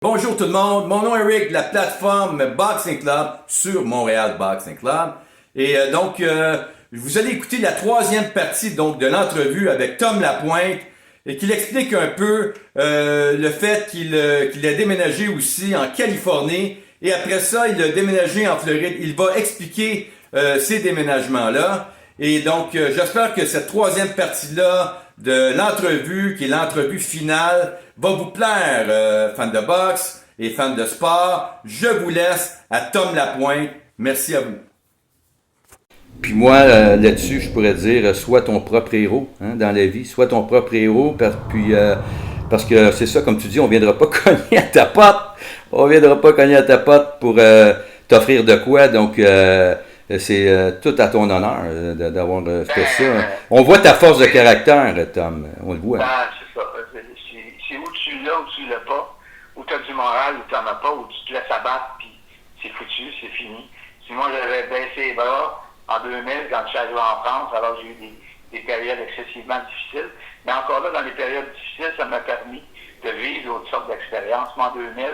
Bonjour tout le monde, mon nom est Eric de la plateforme Boxing Club sur Montréal Boxing Club. Vous allez écouter la troisième partie de l'entrevue avec Tom Lapointe et qu'il explique un peu le fait qu'il a déménagé aussi en Californie et après ça il a déménagé en Floride. Il va expliquer ces déménagements-là et j'espère que cette troisième partie-là de l'entrevue, qui est l'entrevue finale, va vous plaire, fans de boxe et fans de sport. Je vous laisse à Tom Lapointe. Merci à vous. Puis moi, là-dessus, je pourrais dire, sois ton propre héros dans la vie. Sois ton propre héros, parce que c'est ça, comme tu dis, on ne viendra pas cogner à ta porte. On ne viendra pas cogner à ta porte pour t'offrir de quoi. Donc, c'est tout à ton honneur d'avoir fait ça. On voit ta force de caractère, Tom. On le voit. C'est ça. C'est où tu l'as ou tu l'as pas. Où tu as du moral ou tu n'en as pas. Où tu te laisses abattre puis c'est foutu, c'est fini. Si moi j'avais baissé les bras en 2000 quand je suis arrivé en France, alors j'ai eu des périodes excessivement difficiles. Mais encore là, dans les périodes difficiles, ça m'a permis de vivre d'autres sortes d'expériences. Moi, en 2000,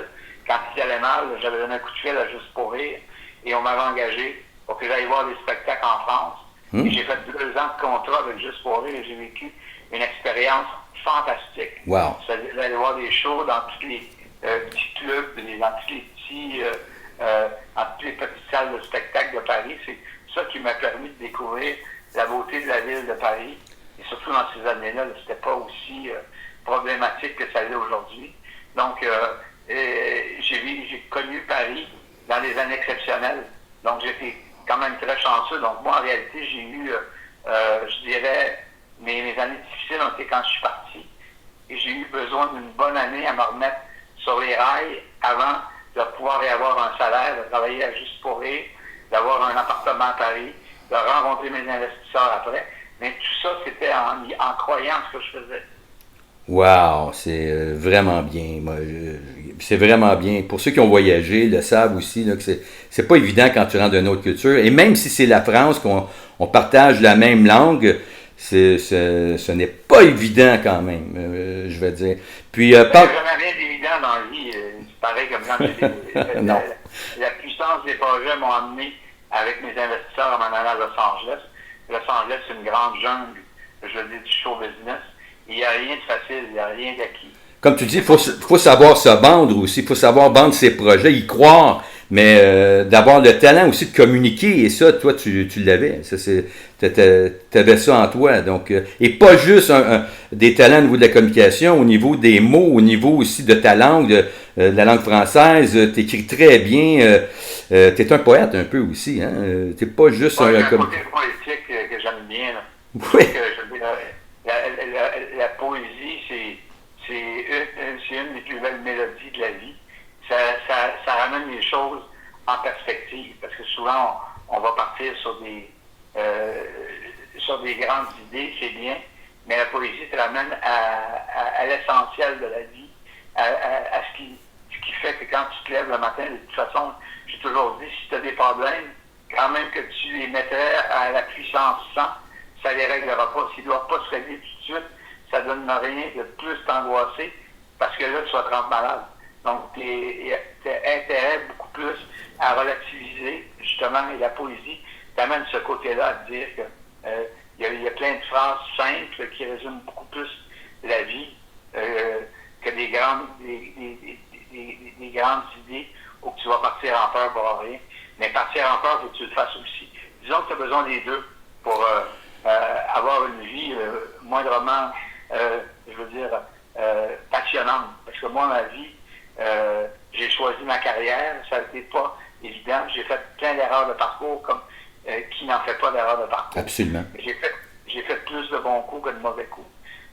quand il allait mal, j'avais donné un coup de fil à Juste pour rire et on m'avait engagé pour que j'aille voir des spectacles en France. Et j'ai fait 2 ans de contrat avec Juste pour rire et j'ai vécu une expérience fantastique. Wow. C'est-à-dire d'aller voir des shows dans tous les petits clubs, dans tous les petits, dans toutes les petites salles de spectacle de Paris. C'est ça qui m'a permis de découvrir la beauté de la ville de Paris. Et surtout dans ces années-là, c'était pas aussi problématique que ça l'est aujourd'hui. Donc, j'ai connu Paris dans des années exceptionnelles. Donc, j'étais quand même très chanceux. Donc, moi, en réalité, j'ai eu, je dirais, mes années difficiles ont été quand je suis parti. Et j'ai eu besoin d'une bonne année à me remettre sur les rails avant de pouvoir y avoir un salaire, de travailler à Juste pour rire, d'avoir un appartement à Paris, de rencontrer mes investisseurs après. Mais tout ça, c'était en croyant ce que je faisais. Wow, c'est vraiment bien. C'est vraiment bien. Pour ceux qui ont voyagé, le savent aussi là, que c'est pas évident quand tu rentres d'une autre culture. Et même si c'est la France, qu'on partage la même langue, ce n'est pas évident quand même, je vais dire. Puis, Jamais rien d'évident dans la vie. C'est pareil comme quand j'ai non. La puissance des projets m'ont amené avec mes investisseurs en m'en allant à Los Angeles. Los Angeles, c'est une grande jungle, je veux dire, du show business. Il n'y a rien de facile, il n'y a rien d'acquis. Comme tu dis, il faut savoir se vendre aussi, il faut savoir vendre ses projets, y croire, mais d'avoir le talent aussi de communiquer, et ça, toi, tu l'avais. Tu avais ça en toi. Donc, et pas juste des talents au niveau de la communication, au niveau des mots, au niveau aussi de ta langue, de la langue française. Tu écris très bien. Tu es un poète un peu aussi. Tu n'es pas juste un côté poétique que j'aime bien. Là. Oui. La poésie, c'est une des plus belles mélodies de la vie. Ça ramène les choses en perspective. Parce que souvent, on va partir sur des grandes idées, c'est bien, mais la poésie te ramène à l'essentiel de la vie, à ce qui fait que quand tu te lèves le matin, de toute façon, j'ai toujours dit, si tu as des problèmes, quand même que tu les mettrais à la puissance 100, ça ne les réglera pas. S'ils ne doivent pas se régler tout de suite, ça ne donne rien de plus t'angoisser parce que là, tu vas te rendre malade. Donc, tu as intérêt beaucoup plus à relativiser, justement, et la poésie t'amène ce côté-là à te dire que il y a plein de phrases simples qui résument beaucoup plus la vie que des grandes idées où tu vas partir en peur pour rien. Mais partir en peur, il faut que tu le fasses aussi. Disons que tu as besoin des deux pour avoir une vie moindrement, je veux dire, passionnante. Parce que moi, ma vie, j'ai choisi ma carrière, ça n'était pas évident. J'ai fait plein d'erreurs de parcours, comme qui n'en fait pas d'erreurs de parcours. Absolument. J'ai fait plus de bons coups que de mauvais coups.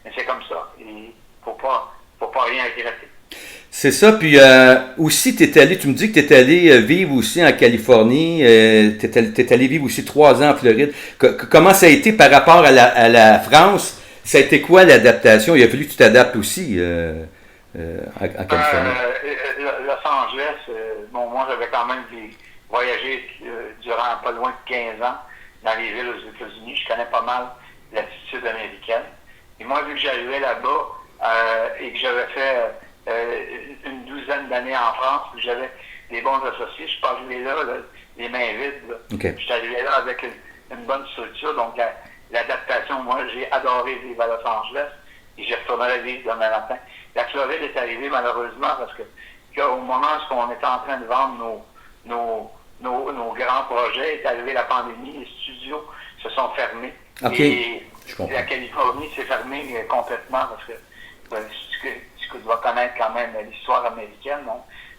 Mais c'est comme ça. Il faut pas rien regretter. C'est ça, puis aussi, tu me dis que tu es allé vivre aussi en Californie, tu es allé vivre aussi 3 ans en Floride. Comment ça a été par rapport à la France? Ça a été quoi l'adaptation? Il a fallu que tu t'adaptes aussi en Californie. Los Angeles, moi j'avais quand même voyagé durant pas loin de 15 ans dans les villes aux États-Unis. Je connais pas mal l'attitude américaine. Et moi, vu que j'arrivais là-bas et que j'avais fait une douzaine d'années en France, puis j'avais des bons associés. Je suis pas arrivé là, les mains vides. Là. Okay. Je suis arrivé là avec une bonne structure. Donc, l'adaptation, moi, j'ai adoré vivre à Los Angeles et j'y retournerai vivre demain matin. La Floride est arrivée malheureusement parce que au moment où on était en train de vendre nos grands projets, est arrivée la pandémie, les studios se sont fermés. Okay. Et la Californie s'est fermée complètement parce que ce que tu dois connaître quand même l'histoire américaine,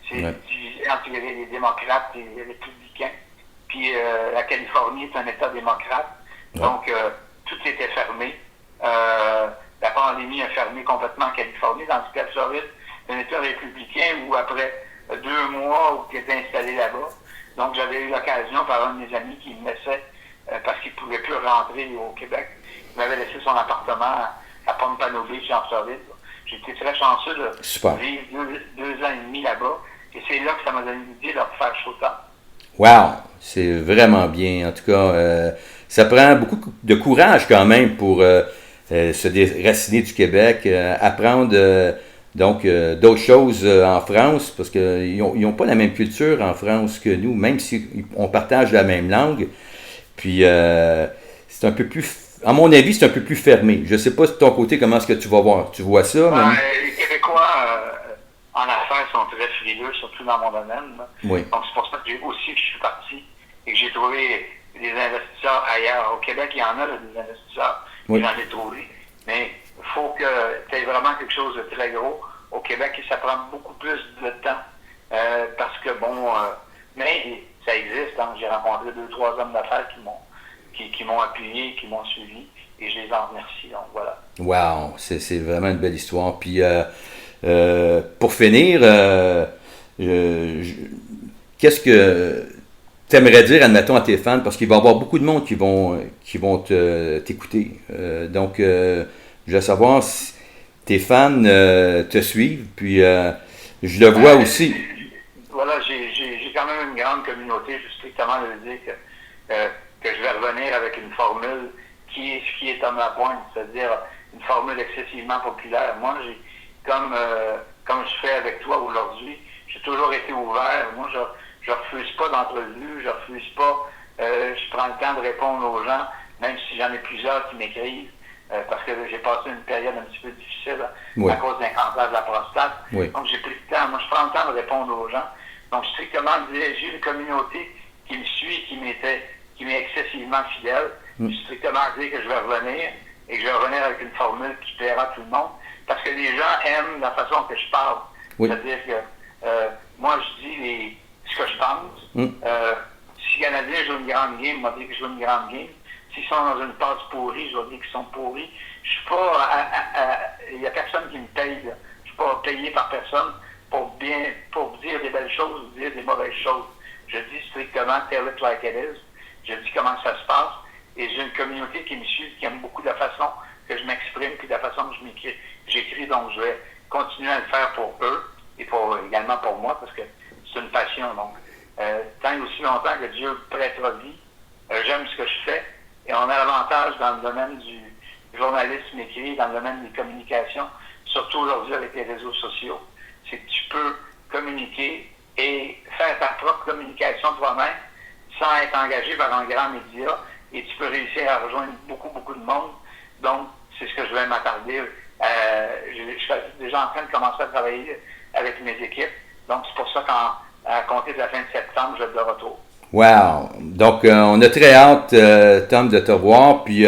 c'est divisé entre les démocrates et les républicains. Puis la Californie est un État démocrate, donc tout était fermé. La pandémie a fermé complètement la Californie, tandis que la Floride, c'est un État républicain où après 2 mois où tu étais installé là-bas, donc j'avais eu l'occasion par un de mes amis qui me laissait, parce qu'il ne pouvait plus rentrer au Québec, il m'avait laissé son appartement à Pompano Beach en Floride. J'ai été très chanceux de vivre 2 ans et demi là-bas, et c'est là que ça m'a donné l'idée de refaire Showtime. Wow! C'est vraiment bien. En tout cas, ça prend beaucoup de courage quand même pour se déraciner du Québec, apprendre d'autres choses en France, parce qu'ils n'ont pas la même culture en France que nous, même si on partage la même langue. Puis, c'est un peu plus, à mon avis, c'est un peu plus fermé. Je ne sais pas de ton côté comment est-ce que tu vas voir. Tu vois ça? Les Québécois en affaires sont très frileux, surtout dans mon domaine. Oui. Donc, c'est pour ça que je suis parti et que j'ai trouvé des investisseurs ailleurs. Au Québec, il y en a des investisseurs, j'en ai trouvé. Mais il faut que tu aies vraiment quelque chose de très gros. Au Québec, ça prend beaucoup plus de temps. Parce que, mais ça existe. Hein. J'ai rencontré 2-3 hommes d'affaires qui m'ont appuyé, qui m'ont suivi. Et je les en remercie. Donc, voilà. Wow! C'est vraiment une belle histoire. Puis, pour finir, qu'est-ce que tu aimerais dire, admettons, à tes fans, parce qu'il va y avoir beaucoup de monde qui vont t'écouter. Donc, je veux savoir si tes fans te suivent, puis je le vois aussi. Voilà, j'ai quand même une grande communauté, je strictement le dire que je vais revenir avec une formule qui est à ma pointe, c'est-à-dire une formule excessivement populaire. Moi, comme je fais avec toi aujourd'hui, j'ai toujours été ouvert. Moi, je refuse pas d'entrevue, je refuse pas, je prends le temps de répondre aux gens, même si j'en ai plusieurs qui m'écrivent, parce que j'ai passé une période un petit peu difficile à cause d'un cancer de la prostate. Oui. Donc, j'ai pris le temps. Moi, je prends le temps de répondre aux gens. Donc, strictement, j'ai une communauté qui me suit, qui m'est excessivement fidèle. Je strictement dire que je vais revenir et que je vais revenir avec une formule qui plaira à tout le monde. Parce que les gens aiment la façon que je parle. Oui. C'est-à-dire que moi, je dis ce que je pense. Si les Canadiens jouent une grande game, je vais dire qu'ils jouent une grande game. S'ils sont dans une passe pourrie, je vais dire qu'ils sont pourris. Je suis pas... Il n'y a personne qui me paye. Là. Je suis pas payé par personne pour dire des belles choses ou dire des mauvaises choses. Je dis strictement « tell it like it is ». Je dis comment ça se passe. Et j'ai une communauté qui me suit, qui aime beaucoup la façon que je m'exprime, puis la façon que j'écris. Donc, je vais continuer à le faire pour eux et également pour moi, parce que c'est une passion. Donc, tant et aussi longtemps que Dieu prêtera vie, j'aime ce que je fais. Et on a l'avantage dans le domaine du journalisme écrit, dans le domaine des communications, surtout aujourd'hui avec les réseaux sociaux, c'est que tu peux communiquer et faire ta propre communication toi-même sans être engagé par un grand média et tu peux réussir à rejoindre beaucoup, beaucoup de monde. Donc, c'est ce que je vais m'attarder. Je suis déjà en train de commencer à travailler avec mes équipes. Donc, c'est pour ça qu'à compter de la fin de septembre, je vais être de retour. Wow! Donc, on a très hâte, Tom, de te voir. Puis,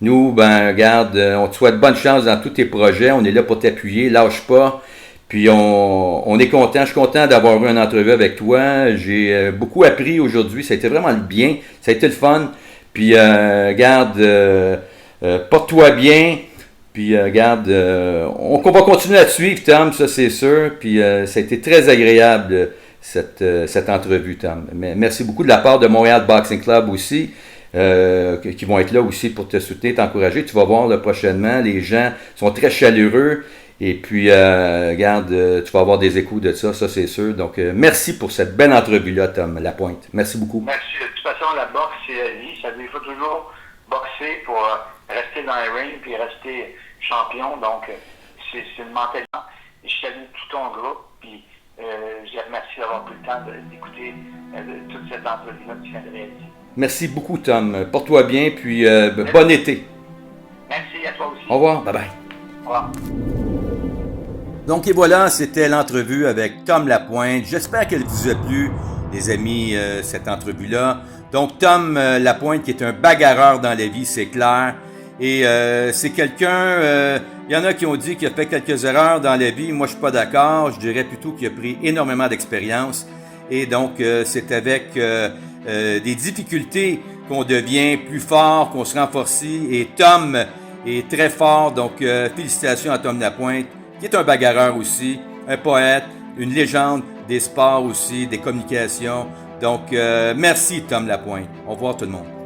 nous, regarde, on te souhaite bonne chance dans tous tes projets. On est là pour t'appuyer, lâche pas. Puis, on est content. Je suis content d'avoir eu une entrevue avec toi. J'ai beaucoup appris aujourd'hui. Ça a été vraiment bien. Ça a été le fun. Puis, regarde, porte-toi bien. Puis, regarde, on va continuer à te suivre, Tom, ça c'est sûr. Puis, ça a été très agréable, cette entrevue, Tom. Mais merci beaucoup de la part de Montréal Boxing Club aussi, qui vont être là aussi pour te soutenir, t'encourager. Tu vas voir là, prochainement, les gens sont très chaleureux. Et puis, regarde, tu vas avoir des échos de ça c'est sûr. Donc, merci pour cette belle entrevue-là, Tom Lapointe. Merci beaucoup. Merci. De toute façon, la boxe, c'est la vie. Ça veut dire qu'il faut toujours boxer pour rester dans les rings puis rester champion. Donc, c'est une mentalité. je salue tout ton groupe, puis je te remercie d'avoir pris le temps d'écouter toute cette entrevue-là que tu viens de réaliser. Merci beaucoup, Tom. Porte-toi bien, puis bon été. Merci à toi aussi. Au revoir. Bye-bye. Au revoir. Donc et voilà, c'était l'entrevue avec Tom Lapointe. J'espère qu'elle vous a plu, les amis, cette entrevue-là. Donc Tom Lapointe qui est un bagarreur dans la vie, c'est clair. Et c'est quelqu'un, il y en a qui ont dit qu'il a fait quelques erreurs dans la vie. Moi, je suis pas d'accord. Je dirais plutôt qu'il a pris énormément d'expérience. Et donc, c'est avec des difficultés qu'on devient plus fort, qu'on se renforce. Et Tom est très fort. Donc, félicitations à Tom Lapointe, qui est un bagarreur aussi, un poète, une légende des sports aussi, des communications. Donc, merci Tom Lapointe. Au revoir tout le monde.